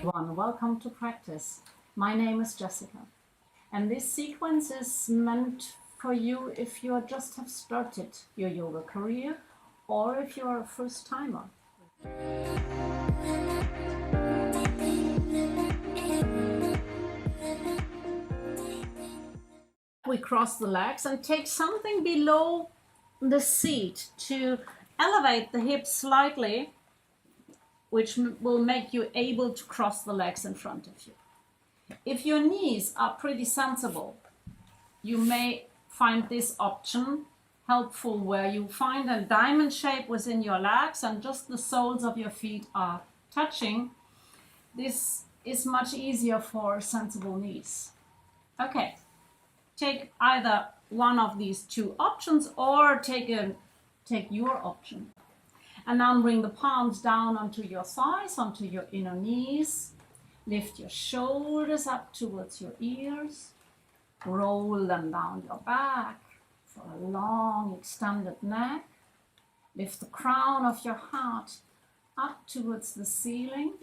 Welcome to practice. My name is Jessica, and this sequence is meant for you if you just have started your yoga career or if you are a first timer. We cross the legs and take something below the seat to elevate the hips slightly, which will make you able to cross the legs in front of you. If your knees are pretty sensible, you may find this option helpful, where you find a diamond shape within your legs and just the soles of your feet are touching. This is much easier for sensible knees. Okay, take either one of these two options or take your option. And now bring the palms down onto your thighs, onto your inner knees. Lift your shoulders up towards your ears. Roll them down your back for a long extended neck. Lift the crown of your head up towards the ceiling.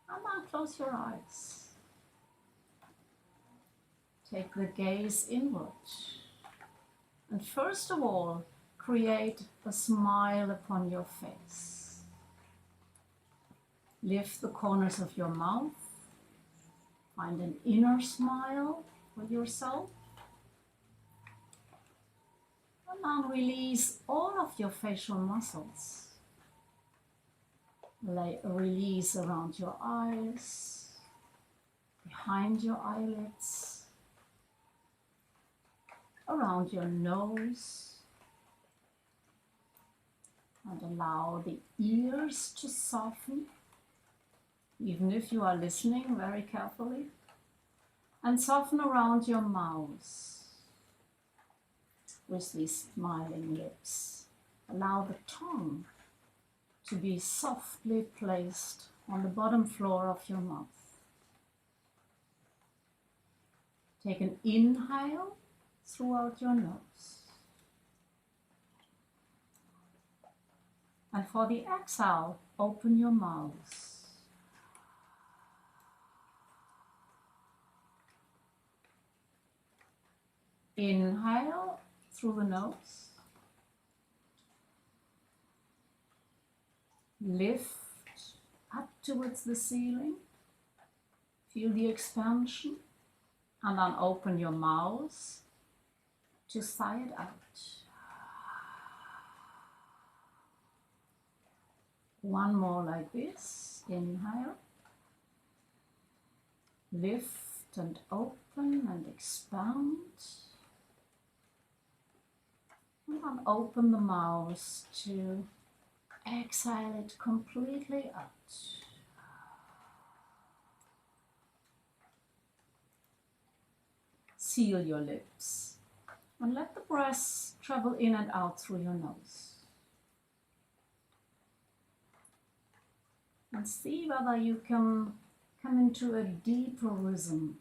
And now close your eyes. Take the gaze inward. And first of all, create a smile upon your face. Lift the corners of your mouth. Find an inner smile for yourself. And now release all of your facial muscles. Release around your eyes, behind your eyelids, around your nose. And allow the ears to soften, even if you are listening very carefully. And soften around your mouth with these smiling lips. Allow the tongue to be softly placed on the bottom floor of your mouth. Take an inhale throughout your nose. And for the exhale, open your mouth. Inhale through the nose. Lift up towards the ceiling. Feel the expansion. And then open your mouth to sigh it out. One more like this. Inhale. Lift and open and expand. And then open the mouth to exhale it completely out. Seal your lips and let the breath travel in and out through your nose. And see whether you can come into a deeper rhythm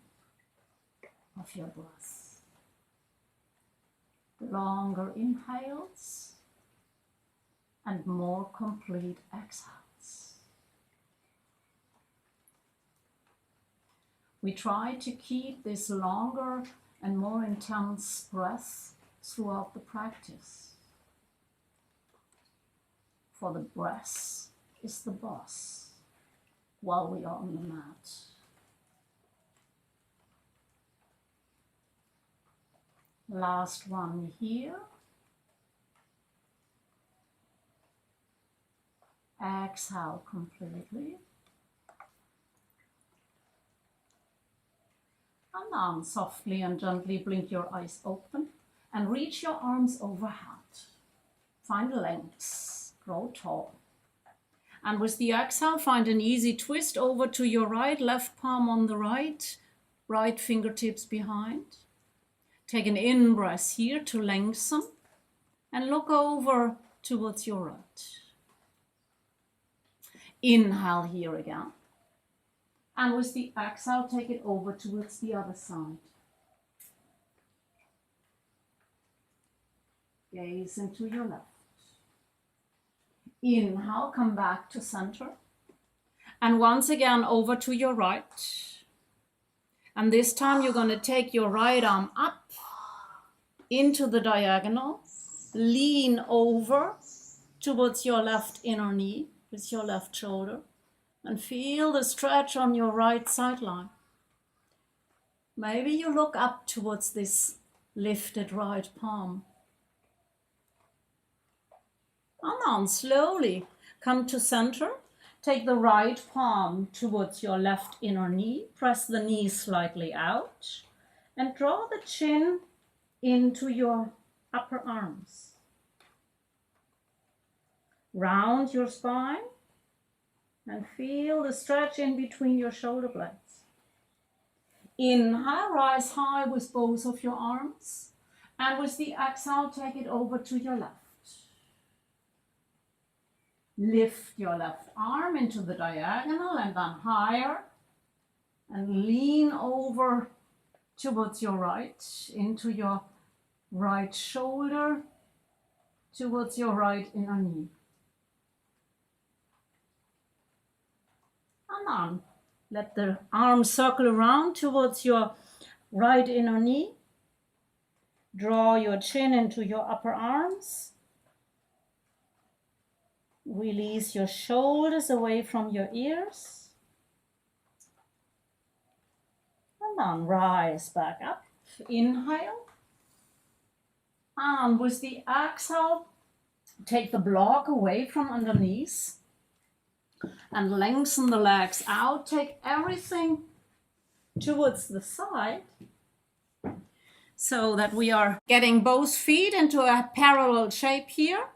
of your breath. Longer inhales and more complete exhales. We try to keep this longer and more intense breath throughout the practice. For the breath is the boss while we are on the mat. Last one here. Exhale completely. And now softly and gently blink your eyes open and reach your arms overhead. Find length, grow tall. And with the exhale, find an easy twist over to your right, left palm on the right, right fingertips behind. Take an in-breath here to lengthen and look over towards your right. Inhale here again. And with the exhale, take it over towards the other side. Gaze into your left. Inhale, come back to center. And once again, over to your right. And this time you're going to take your right arm up into the diagonal. Lean over towards your left inner knee with your left shoulder. And feel the stretch on your right sideline. Maybe you look up towards this lifted right palm. And then slowly come to center. Take the right palm towards your left inner knee. Press the knee slightly out. And draw the chin into your upper arms. Round your spine. And feel the stretch in between your shoulder blades. Inhale, rise high with both of your arms. And with the exhale, take it over to your left. Lift your left arm into the diagonal and then higher. And lean over towards your right, into your right shoulder, towards your right inner knee. And then let the arm circle around towards your right inner knee. Draw your chin into your upper arms. Release your shoulders away from your ears. And then rise back up. Inhale. And with the exhale, take the block away from underneath. And lengthen the legs out. Take everything towards the side. So that we are getting both feet into a parallel shape here.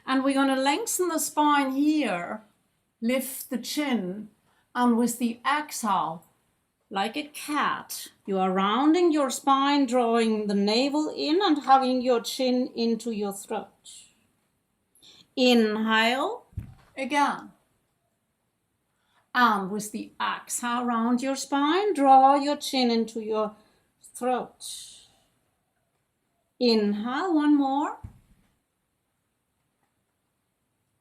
And we're going to lengthen the spine here, lift the chin, and with the exhale, like a cat, you are rounding your spine, drawing the navel in and hugging your chin into your throat. Inhale, again. And with the exhale, round your spine, draw your chin into your throat. Inhale, one more.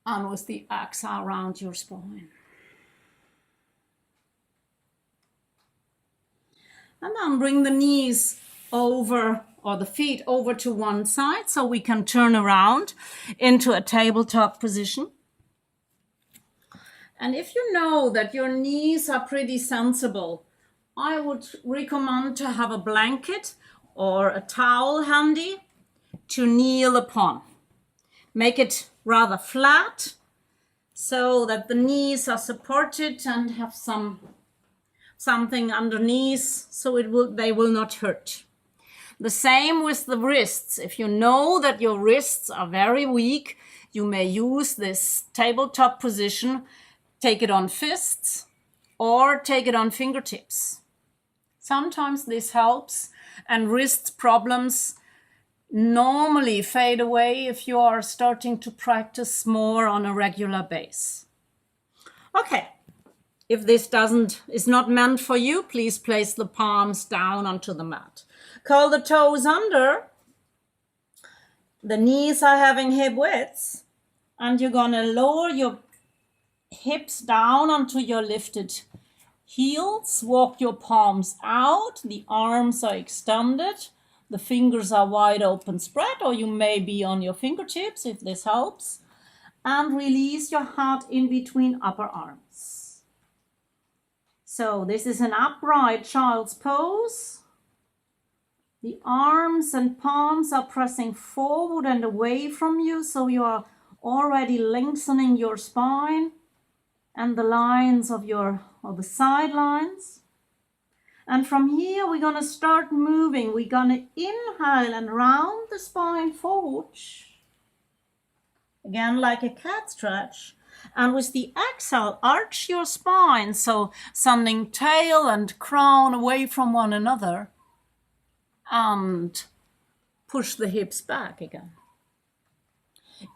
And with the exhale, round your spine. And then bring the knees over, or the feet over to one side, so we can turn around into a tabletop position. And if you know that your knees are pretty sensible, I would recommend to have a blanket or a towel handy to kneel upon. Make it rather flat so that the knees are supported and have something underneath so they will not hurt. The same with the wrists. If you know that your wrists are very weak, you may use this tabletop position. Take it on fists or take it on fingertips. Sometimes this helps, and wrist problems normally fade away if you are starting to practice more on a regular basis. Okay, if this is not meant for you, please place the palms down onto the mat. Curl the toes under. The knees are having hip width, and you're going to lower your hips down onto your lifted heels. Walk your palms out. The arms are extended. The fingers are wide open spread, or you may be on your fingertips if this helps. And release your head in between upper arms. So this is an upright child's pose. The arms and palms are pressing forward and away from you, so you are already lengthening your spine and the lines of the sidelines. And from here, we're going to start moving. We're going to inhale and round the spine forward. Again, like a cat stretch. And with the exhale, arch your spine. So sending tail and crown away from one another. And push the hips back again.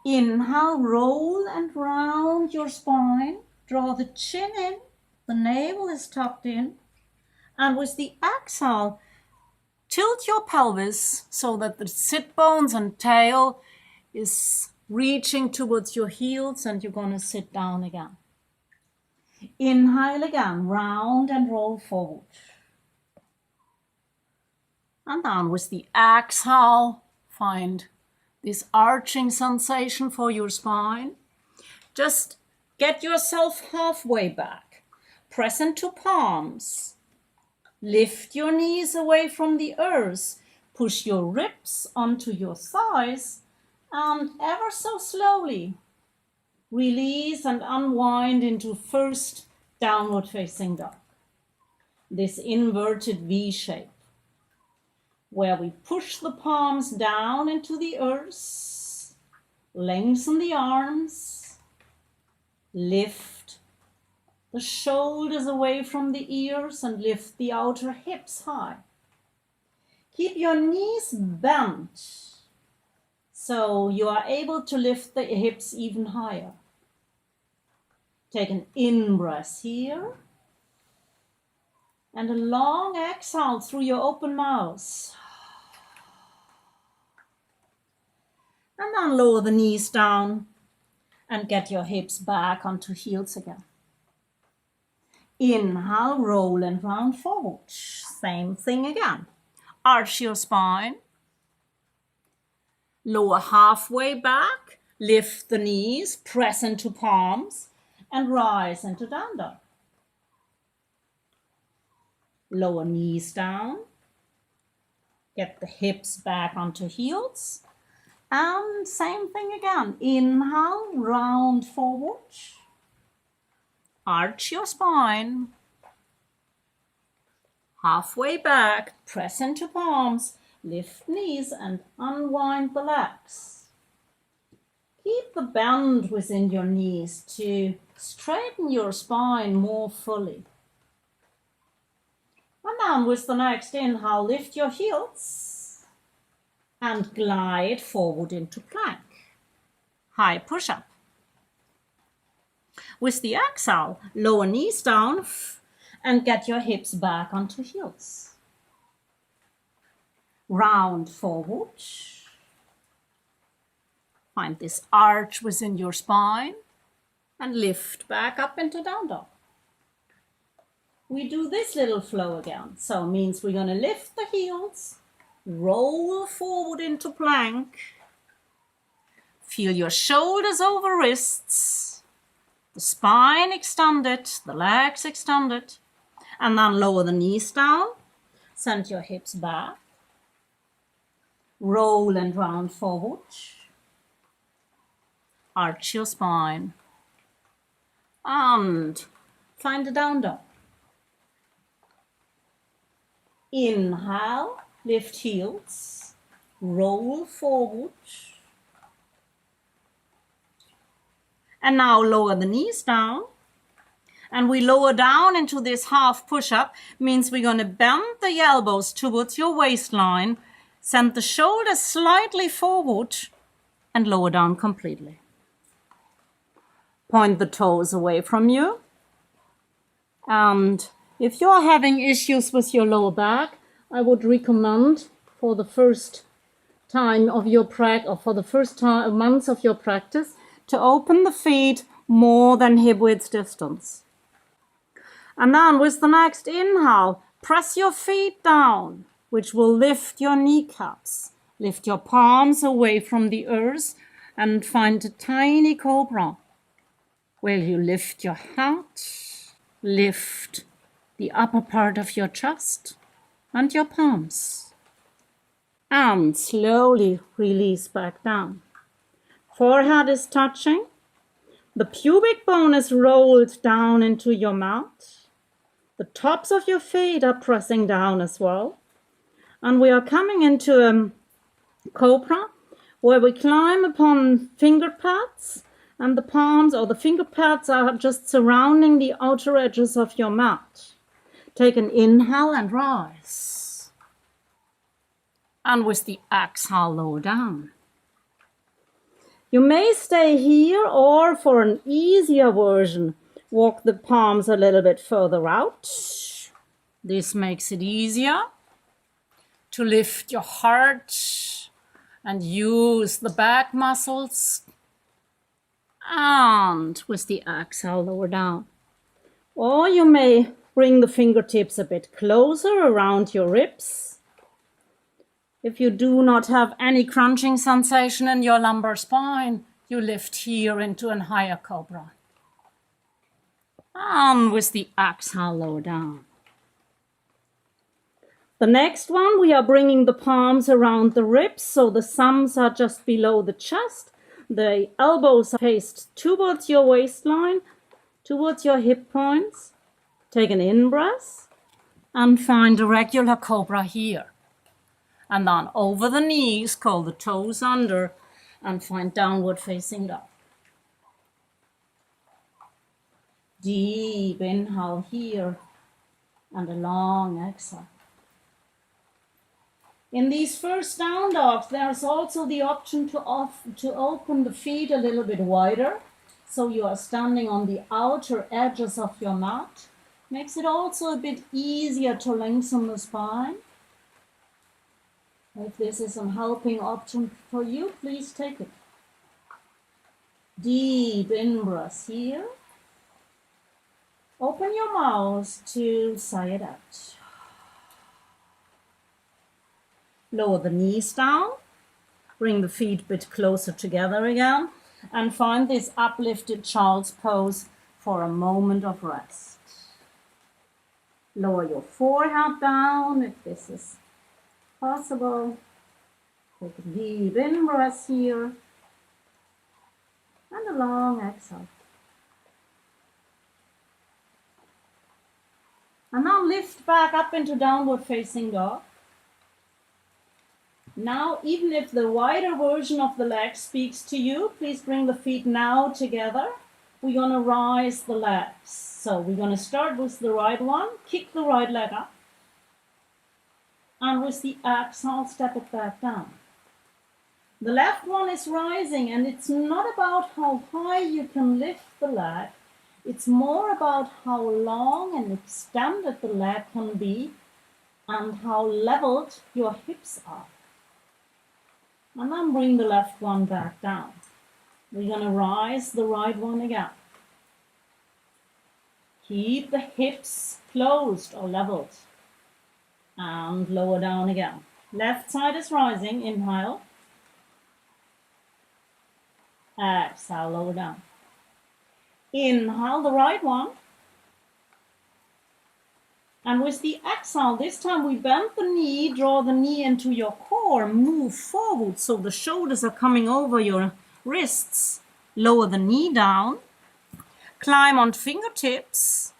Inhale, roll and round your spine. Draw the chin in. The navel is tucked in. And with the exhale, tilt your pelvis so that the sit bones and tail is reaching towards your heels, and you're going to sit down again. Inhale again, round and roll forward. And then with the exhale, find this arching sensation for your spine. Just get yourself halfway back. Press into palms. Lift your knees away from the earth. Push your ribs onto your thighs. And ever so slowly, release and unwind into first downward facing dog. This inverted V shape, where we push the palms down into the earth, lengthen the arms, lift the shoulders away from the ears and lift the outer hips high. Keep your knees bent so you are able to lift the hips even higher. Take an in-breath here and a long exhale through your open mouth. And then lower the knees down and get your hips back onto heels again. Inhale, roll and round forward. Same thing again. Arch your spine. Lower halfway back. Lift the knees, press into palms, and rise into down dog. Lower knees down. Get the hips back onto heels. And same thing again. Inhale, round forward. Arch your spine. Halfway back, press into palms, lift knees and unwind the legs. Keep the bend within your knees to straighten your spine more fully. And then with the next inhale, lift your heels and glide forward into plank. High push-up. With the exhale, lower knees down and get your hips back onto heels. Round forward. Find this arch within your spine and lift back up into down dog. We do this little flow again. So it means we're going to lift the heels, roll forward into plank. Feel your shoulders over wrists, the spine extended, the legs extended, and then lower the knees down, send your hips back, roll and round forward, arch your spine, and find a down dog. Inhale, lift heels, roll forward, and now lower the knees down. And we lower down into this half push-up, means we're going to bend the elbows towards your waistline, send the shoulders slightly forward, and lower down completely. Point the toes away from you. And if you're having issues with your lower back, I would recommend for the first time of your practice, or for the first time months of your practice, to open the feet more than hip width distance. And then with the next inhale, press your feet down, which will lift your kneecaps. Lift your palms away from the earth and find a tiny cobra where you lift your head, lift the upper part of your chest and your palms. And slowly release back down. Forehead is touching. The pubic bone is rolled down into your mat. The tops of your feet are pressing down as well. And we are coming into a cobra where we climb upon finger pads, and the palms or the finger pads are just surrounding the outer edges of your mat. Take an inhale and rise. And with the exhale, lower down. You may stay here, or for an easier version, walk the palms a little bit further out. This makes it easier to lift your heart and use the back muscles. And with the exhale, lower down. Or you may bring the fingertips a bit closer around your ribs. If you do not have any crunching sensation in your lumbar spine, you lift here into a higher cobra. And with the exhale, lower down. The next one, we are bringing the palms around the ribs, so the thumbs are just below the chest. The elbows are faced towards your waistline, towards your hip points. Take an in-breath and find a regular cobra here. And then over the knees, curl the toes under and find downward facing dog. Deep inhale here and a long exhale. In these first down dogs, there's also the option to open the feet a little bit wider. So you are standing on the outer edges of your mat. Makes it also a bit easier to lengthen the spine. If this is a helping option for you, please take it. Deep in-breath here. Open your mouth to sigh it out. Lower the knees down. Bring the feet a bit closer together again. And find this uplifted child's pose for a moment of rest. Lower your forehead down if this is possible. Take a deep in-breath here. And a long exhale. And now lift back up into downward facing dog. Now, even if the wider version of the leg speaks to you, please bring the feet now together. We're going to rise the legs. So we're going to start with the right one. Kick the right leg up. And with the exhale, step it back down. The left one is rising, and it's not about how high you can lift the leg. It's more about how long and extended the leg can be and how leveled your hips are. And then bring the left one back down. We're going to rise the right one again. Keep the hips closed or leveled. And lower down again. Left side is rising. Inhale. Exhale, lower down. Inhale the right one. And with the exhale, this time we bend the knee, draw the knee into your core, move forward so the shoulders are coming over your wrists. Lower the knee down, climb on fingertips,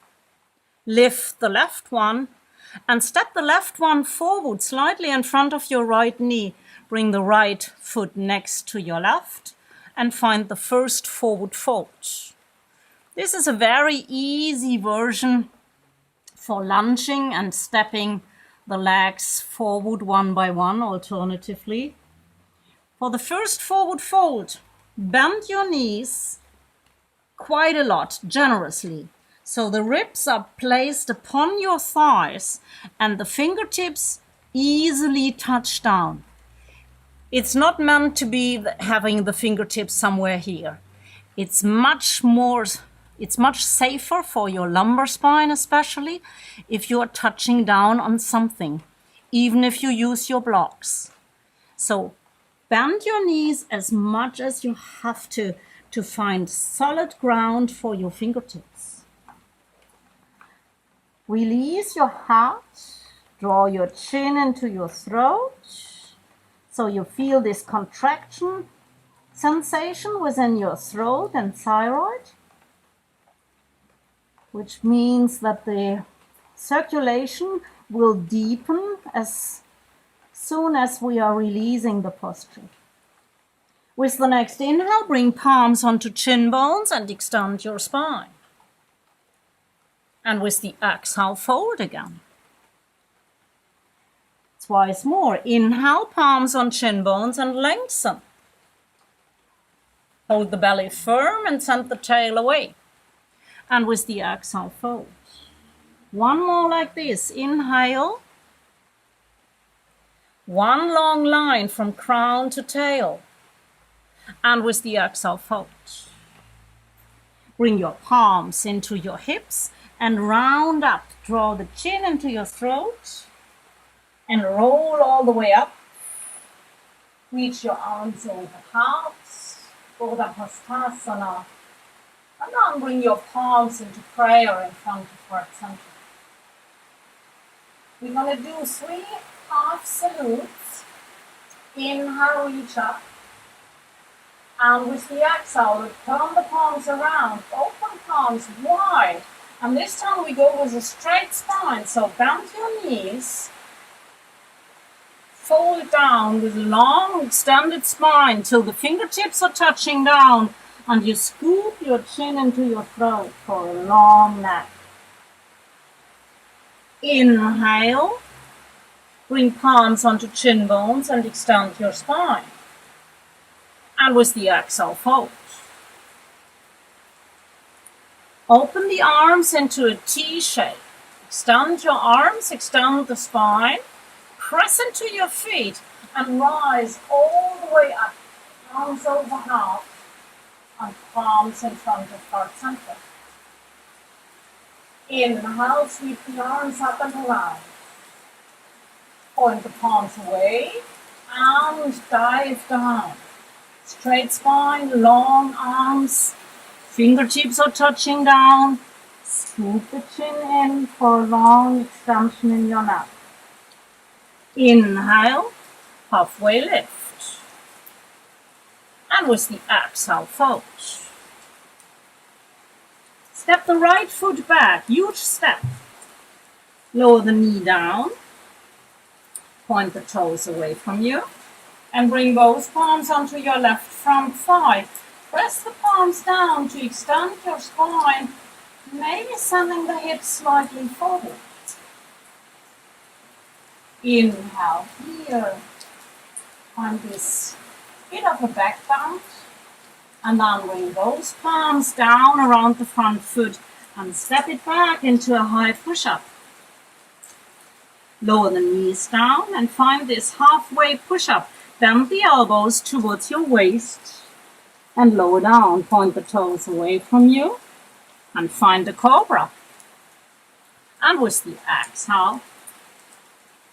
lift the left one, and step the left one forward slightly in front of your right knee. Bring the right foot next to your left and find the first forward fold. This is a very easy version for lunging and stepping the legs forward one by one alternatively. For the first forward fold, bend your knees quite a lot, generously. So the ribs are placed upon your thighs and the fingertips easily touch down. It's not meant to be having the fingertips somewhere here. It's much safer for your lumbar spine, especially if you are touching down on something, even if you use your blocks. So bend your knees as much as you have to find solid ground for your fingertips. Release your head, draw your chin into your throat, so you feel this contraction sensation within your throat and thyroid, which means that the circulation will deepen as soon as we are releasing the posture. With the next inhale, bring palms onto chin bones and extend your spine. And with the exhale, fold again. Twice more. Inhale, palms on chin bones and lengthen. Hold the belly firm and send the tail away. And with the exhale, fold. One more like this. Inhale. One long line from crown to tail. And with the exhale, fold. Bring your palms into your hips and round up. Draw the chin into your throat and roll all the way up. Reach your arms overhead, Urdhva Hastasana. And then bring your palms into prayer in front of heart center. We're going to do 3 half salutes. Inhale, reach up. And with the exhale, turn the palms around, open palms wide. And this time we go with a straight spine. So bend your knees, fold down with a long extended spine till the fingertips are touching down. And you scoop your chin into your throat for a long neck. Inhale, bring palms onto chin bones and extend your spine. And with the exhale, fold. Open the arms into a T shape. Extend your arms, extend the spine. Press into your feet and rise all the way up. Arms overhead and palms in front of heart center. Inhale, sweep the arms up and around. Point the palms away and dive down. Straight spine, long arms, fingertips are touching down. Scoop the chin in for a long extension in your neck. Inhale, halfway lift. And with the exhale, fold. Step the right foot back, huge step. Lower the knee down. Point the toes away from you. And bring both palms onto your left front thigh. Press the palms down to extend your spine, maybe sending the hips slightly forward. Inhale here. Find this bit of a back bend. And then bring those palms down around the front foot and step it back into a high push-up. Lower the knees down and find this halfway push-up. Bend the elbows towards your waist and lower down. Point the toes away from you and find the cobra. And with the exhale,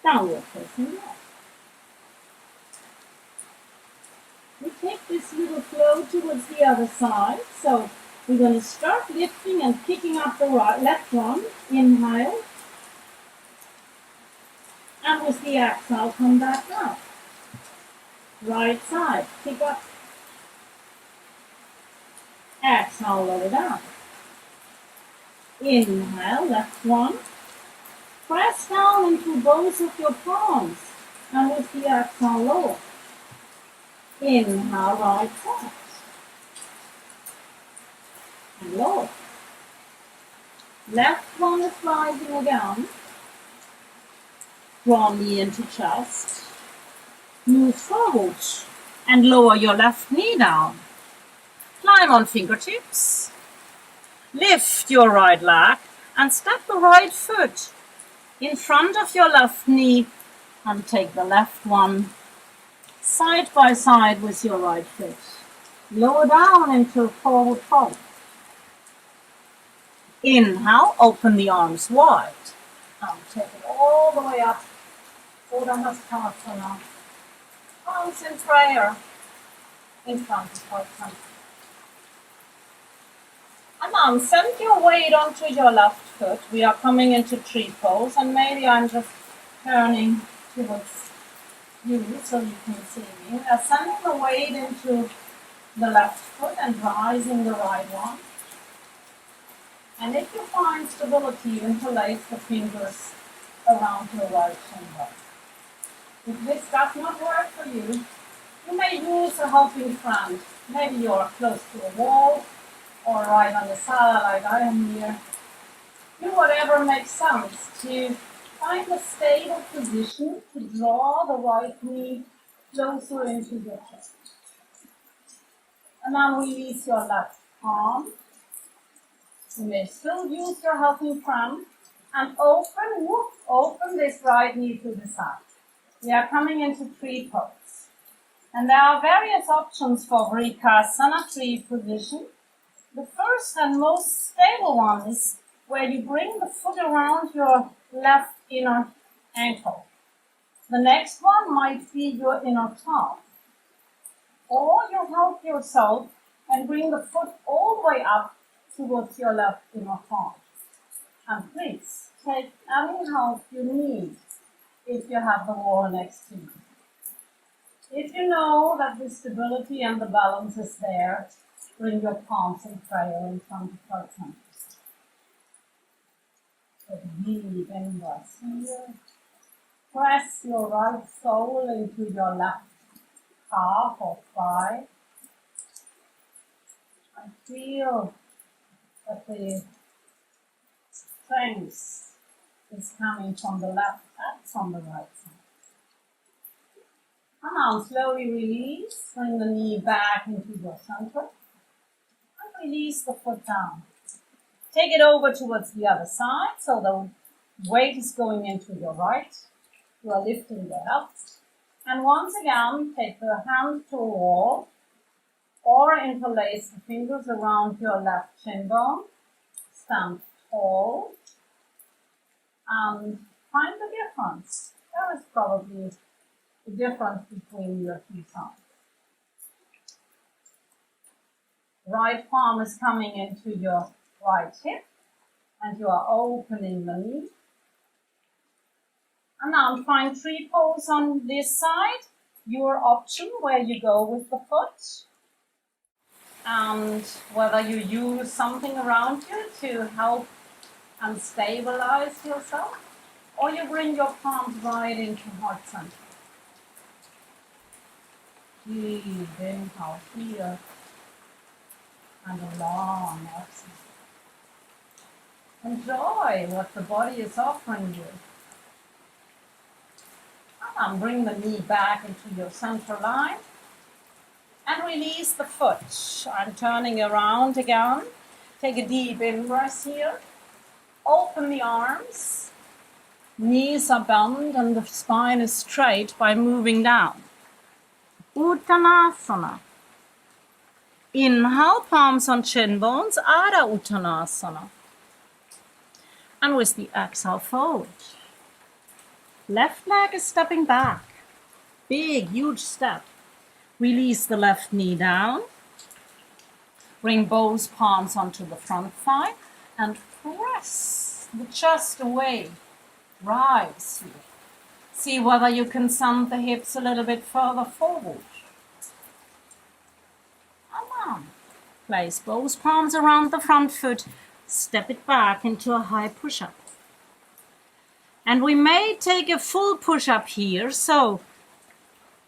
downward facing dog. We take this little flow towards the other side. So we're going to start lifting and picking up the left one. Inhale. And with the exhale, come back down. Right side, pick up. Exhale, lower down. Inhale, left one. Press down into both of your palms. And with the exhale, lower. Inhale, right side. And lower. Left one is rising again. Draw knee into chest. Move forward and lower your left knee down. Climb on fingertips. Lift your right leg and step the right foot in front of your left knee and take the left one side by side with your right foot. Lower down into a forward fold. Inhale, open the arms wide. And take it all the way up. Urdhva Hastasana. Arms in prayer in front of heart center. And then send your weight onto your left foot. We are coming into tree pose, and maybe I'm just turning towards you so you can see me. We are sending the weight into the left foot and rising the right one. And if you find stability, you interlace the fingers around your right shoulder. If this does not work for you, you may use a helping friend. Maybe you're close to a wall or right on the side like I am here. Do whatever makes sense to find a stable position to draw the right knee closer into your chest. And now release your left arm. You may still use your helping friend and open this right knee to the side. We are coming into tree pose. And there are various options for Vrikasana tree position. The first and most stable one is where you bring the foot around your left inner ankle. The next one might be your inner calf. Or you help yourself and bring the foot all the way up towards your left inner calf. And please take any help you need if you have the wall next to you. If you know that the stability and the balance is there, bring your palms in prayer in front of your center. Take deep in-breath here. Press your right sole into your left calf or thigh. And feel that the strength is coming from the left and from the right side. And now slowly release, bring the knee back into your center and release the foot down. Take it over towards the other side so the weight is going into your right. You are lifting the left. And once again, take the hand to a wall or interlace the fingers around your left shin bone. Stand tall and find the difference. There is probably the difference between your two sides. Right palm is coming into your right hip and you are opening the knee. And now find tree pose on this side, your option where you go with the foot. And whether you use something around you to help and stabilize yourself, or you bring your palms right into heart center. Deep inhale here and a long exhale. Enjoy what the body is offering you. And bring the knee back into your center line and release the foot. I'm turning around again. Take a deep in-breath here. Open the arms. Knees are bent and the spine is straight by moving down. Uttanasana. Inhale, palms on shin bones, Ardha Uttanasana. And with the exhale, fold. Left leg is stepping back. Big, huge step. Release the left knee down. Bring both palms onto the front thigh and press the chest away. Rise here. See whether you can send the hips a little bit further forward. Come on. Place both palms around the front foot. Step it back into a high push-up. And we may take a full push-up here, so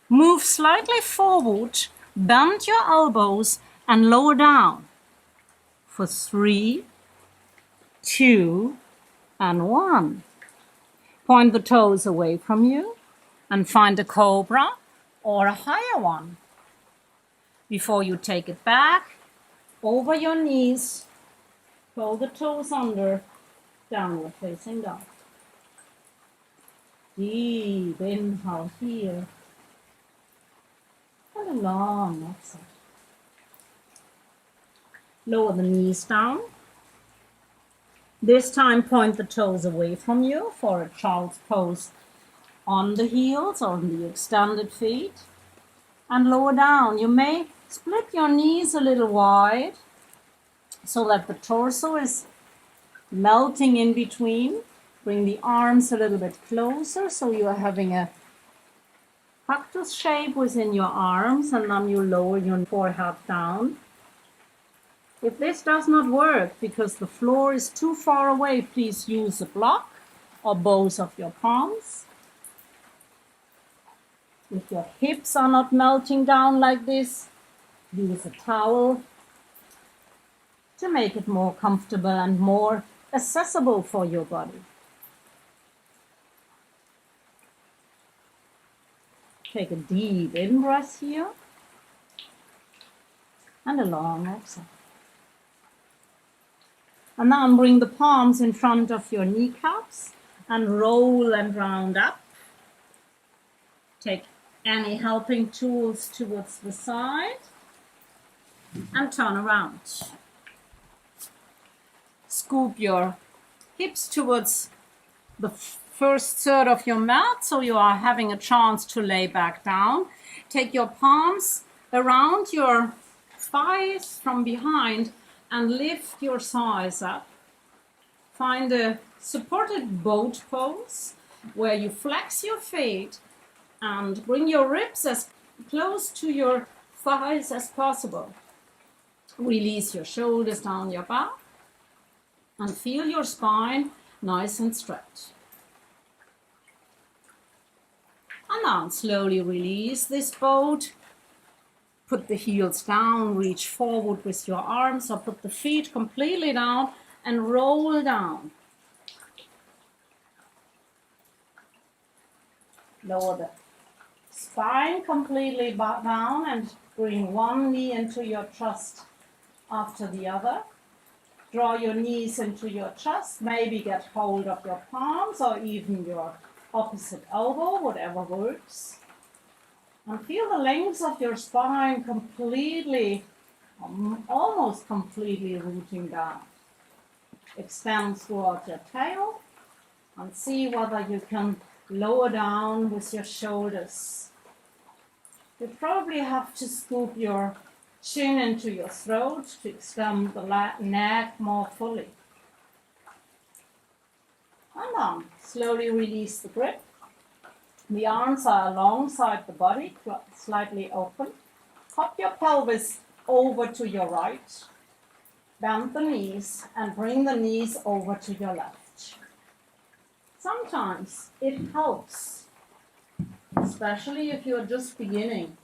move slightly forward, bend your elbows and lower down. For 3, 2, and 1. Point the toes away from you and find a cobra or a higher one. Before you take it back, over your knees, pull the toes under, downward facing dog. Deep inhale here. And a long exhale. Lower the knees down. This time point the toes away from you for a child's pose on the heels, on the extended feet. And lower down. You may split your knees a little wide so that the torso is melting in between. Bring the arms a little bit closer so you are having a cactus shape within your arms, and then you lower your forehead down. If this does not work because the floor is too far away, please use a block or both of your palms. If your hips are not melting down like this, use a towel to make it more comfortable and more accessible for your body. Take a deep in-breath here and a long exhale. And now bring the palms in front of your kneecaps and roll and round up. Take any helping tools towards the side and turn around. scoop your hips towards the first third of your mat, so you are having a chance to lay back down. Take your palms around your thighs from behind and lift your thighs up. Find a supported boat pose where you flex your feet and bring your ribs as close to your thighs as possible. Release your shoulders down your back and feel your spine nice and straight. And then slowly release this boat. Put the heels down, reach forward with your arms, or put the feet completely down and roll down. Lower the spine completely down and bring one knee into your chest after the other. Draw your knees into your chest, maybe get hold of your palms or even your opposite elbow, whatever works. And feel the length of your spine completely, almost completely rooting down. Extend throughout your tail and see whether you can lower down with your shoulders. You probably have to scoop your chin into your throat to extend the neck more fully. And then slowly release the grip. The arms are alongside the body, slightly open. Hop your pelvis over to your right. Bend the knees and bring the knees over to your left. Sometimes it helps, especially if you're just beginning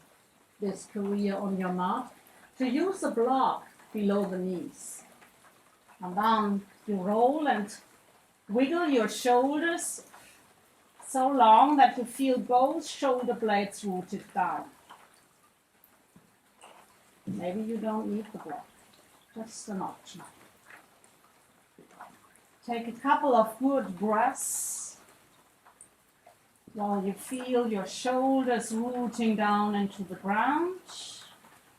this career on your mat, to use a block below the knees. And then you roll and wiggle your shoulders so long that you feel both shoulder blades rooted down. Maybe you don't need the block, just an option. Take a couple of good breaths while you feel your shoulders rooting down into the ground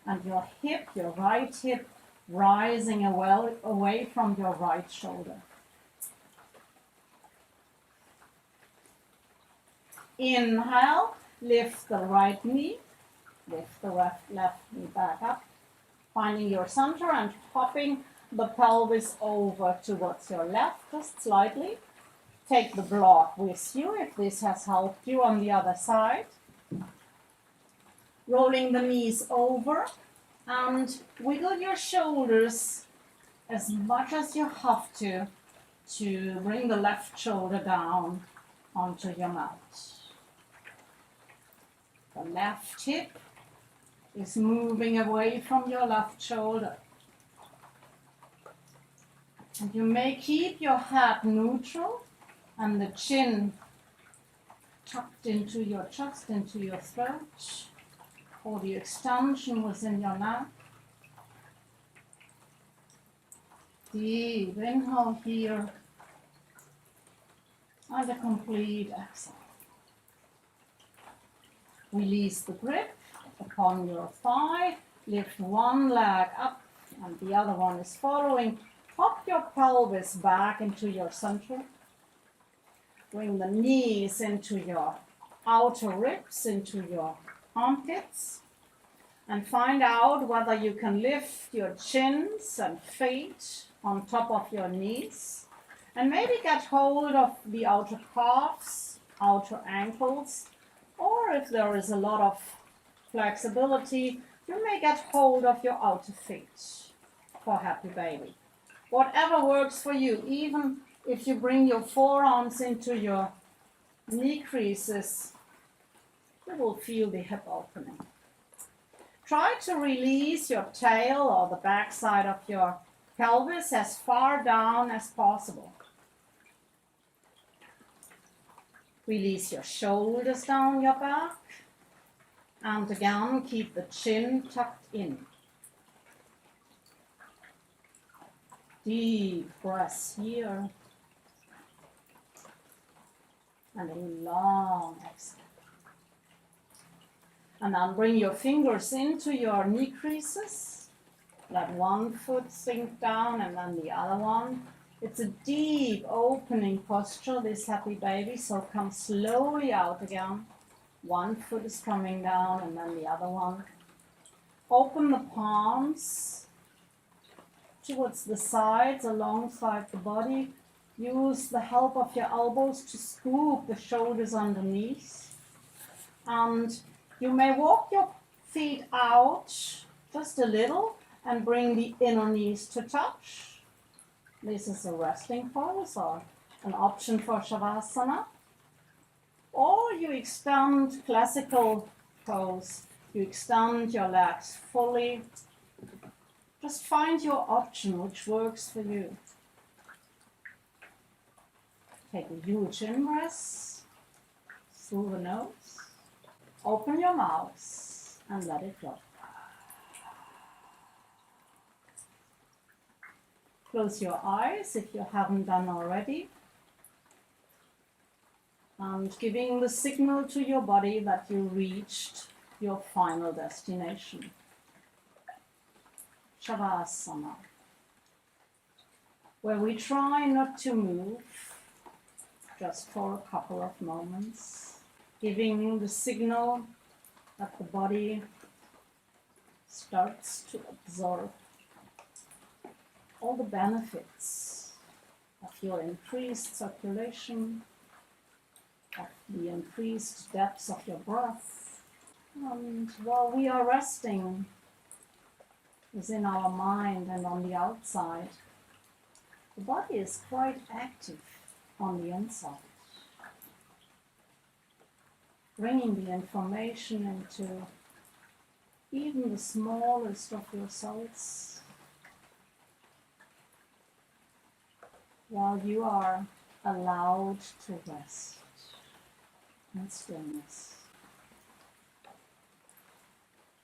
and your hip, your right hip, rising away from your right shoulder. Inhale, lift the right knee, lift the left knee back up, finding your center and popping the pelvis over towards your left just slightly. Take the block with you if this has helped you on the other side. Rolling the knees over and wiggle your shoulders as much as you have to bring the left shoulder down onto your mat. The left hip is moving away from your left shoulder. And you may keep your head neutral and the chin tucked into your chest, into your throat, or the extension within your neck. Deep inhale here and a complete exhale. Release the grip upon your thigh, lift one leg up and the other one is following. Pop your pelvis back into your center. Bring the knees into your outer ribs, into your armpits. And find out whether you can lift your chins and feet on top of your knees. And maybe get hold of the outer calves, outer ankles. Or if there is a lot of flexibility, you may get hold of your outer feet for happy baby. Whatever works for you, even if you bring your forearms into your knee creases, you will feel the hip opening. Try to release your tail or the back side of your pelvis as far down as possible. Release your shoulders down your back. And again, keep the chin tucked in. Deep breaths here. And a long exhale. And then bring your fingers into your knee creases. Let one foot sink down and then the other one. It's a deep opening posture, this happy baby, so come slowly out again. One foot is coming down and then the other one. Open the palms towards the sides, alongside the body. Use the help of your elbows to scoop the shoulders underneath. And you may walk your feet out just a little and bring the inner knees to touch. This is a resting pose or an option for Shavasana. Or you extend classical pose. You extend your legs fully. Just find your option which works for you. Take a huge in-breath through the nose. Open your mouth and let it go. Close your eyes if you haven't done already. And giving the signal to your body that you reached your final destination. Shavasana, where we try not to move just for a couple of moments, giving the signal that the body starts to absorb all the benefits of your increased circulation, of the increased depths of your breath. And while we are resting within our mind and on the outside, the body is quite active on the inside, bringing the information into even the smallest of your cells, while you are allowed to rest in stillness.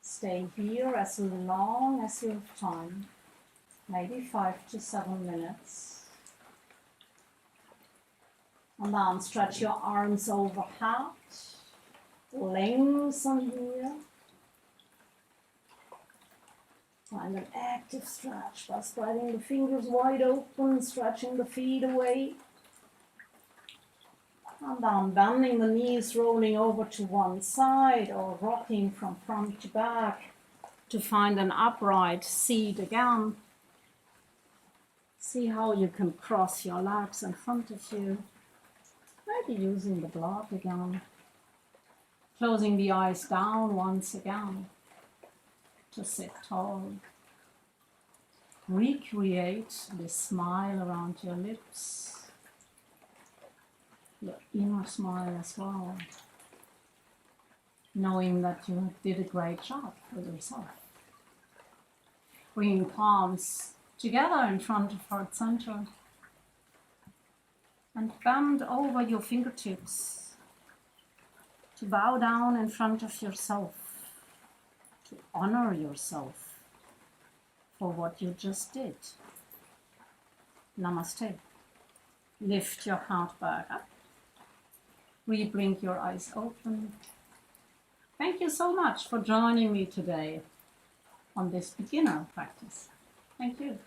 Stay here as long as you have time, maybe 5 to 7 minutes. And then stretch your arms overhead, lengthen here. Find an active stretch by spreading the fingers wide open, stretching the feet away. And then bending the knees, rolling over to one side or rocking from front to back to find an upright seat again. See how you can cross your legs in front of you. Maybe using the block again. Closing the eyes down once again to sit tall. Recreate the smile around your lips. Your inner smile as well, knowing that you did a great job with yourself. Bringing palms together in front of heart center and bend over your fingertips to bow down in front of yourself, to honor yourself for what you just did. Namaste. Lift your heart back up. Re-blink your eyes open. Thank you so much for joining me today on this beginner practice. Thank you.